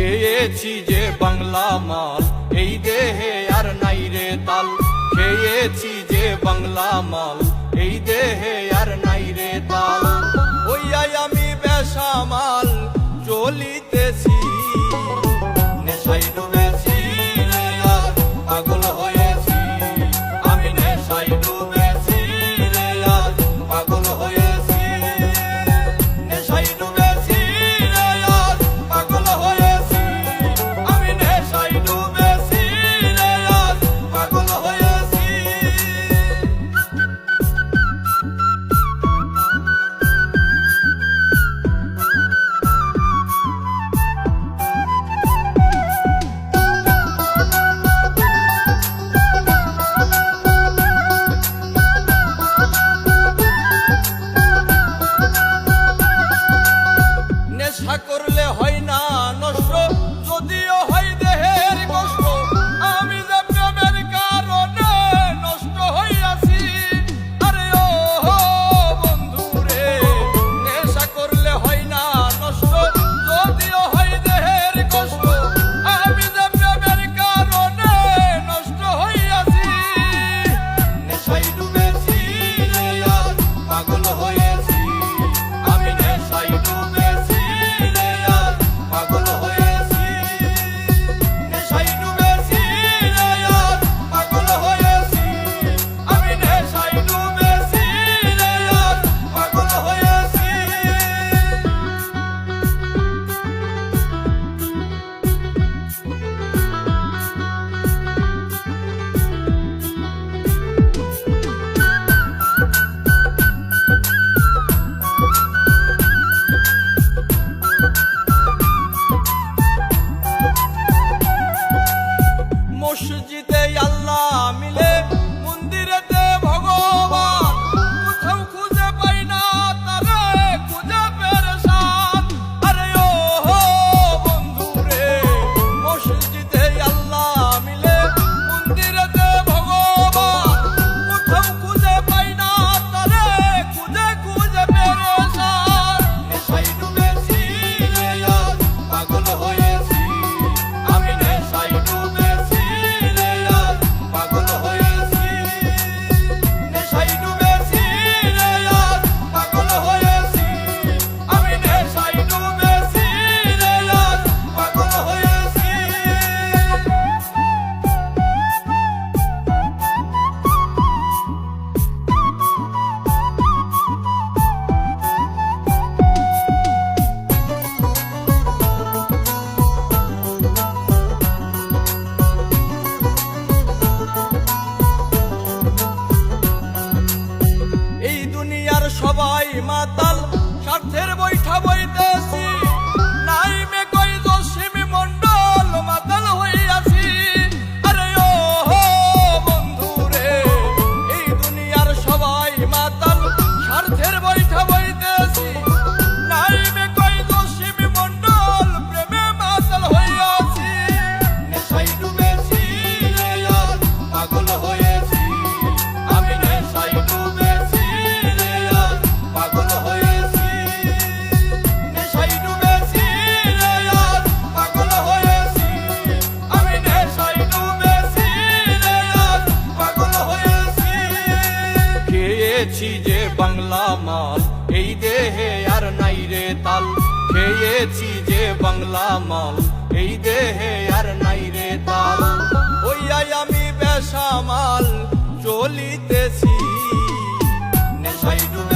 খেয়েছি যে বাংলা মাল, এই দেহে আর নাই রে তাল। খেয়েছি যে বাংলা মাল, এই দেহে আর নাই রে তাল। ওইয়াই আমি বেসামাল চলিতেছি, নেশায় ডুবেছি রে আর পাগল হয়েছি। আমি নেশায় ডুবেছি রে আর পাগল হয়েছি। নেশায় ডুবেছি রে আর পাগল হয়েছি। আমি নেশায় ডুবেছি রে আর পাগল হয়েছি। নেশা করলে হয় না নষ্ট, যদিও হয় দেহের কষ্ট। আমি যে প্রেমের কারণে নষ্ট হইয়াছি। আরে ও বন্ধু রে, নেশা করলে হয় না নষ্ট, যদিও হয় দেহের কষ্ট। আমি যে প্রেমের কারণে নষ্ট হইয়াছি। নেশায় ডুবেছি রে আর পাগল হয়েছি। আমি নেশায় ডুবেছি রে আর পাগল হয়েছি। নেশায় ডুবেছি রে আর পাগল হয়েছি। আমি নেশায় ডুবেছি রে আর পাগল হয়েছি। মসজিদে আল্লাহ মিলে, মন্দিরেতে ভগবান। কোথাও খুঁজে পাই না তারে, খুঁজে পেরেশান। আরে ও বন্ধু রে, মসজিদে আল্লাহ মিলে, মন্দিরেতে ভগবান। কোথাও খুঁজে পাই না তারে, খুঁজে খুঁজে পেরেশান। নেশায় ডুবেছি রে আর পাগল হয়েছি। আমি নেশায় ডুবেছি রে আর পাগল হয়েছি। নেশায় ডুবেছি রে আর পাগল হয়েছি। আমি নেশায় ডুবেছি রে আর পাগল হয়েছি। এই দুনিয়ার সবাই মাতাল, স্বার্থের বৈঠা বইতেছি। নাই মে কই জসিমি মন্ডল, মাতাল হইয়াছি। আরে ও বন্ধু রে, এই দুনিয়ার সবাই মাতাল, স্বার্থের বৈঠা বইতেছি। নাই মে কই জসিমি মন্ডল, প্রেমে মাতাল হইয়াছি। নেশায় ডুবেছি রে আর পাগল হয়েছি। আমি নেশায় ডুবেছি রে আর পাগল হয়েছি। নেশায় ডুবেছি রে আর পাগল হয়েছি। আমি নেশায় ডুবেছি রে আর পাগল হয়েছি। খেয়েছি যে বাংলা মাল, এই দেহে আর নাই রে তাল। খেয়েছি যে বাংলা মাল, এই দেহে আর নাই রে তাল। ওইয়াই আমি বেসামাল চলিতেছি, নেশায় ডুবে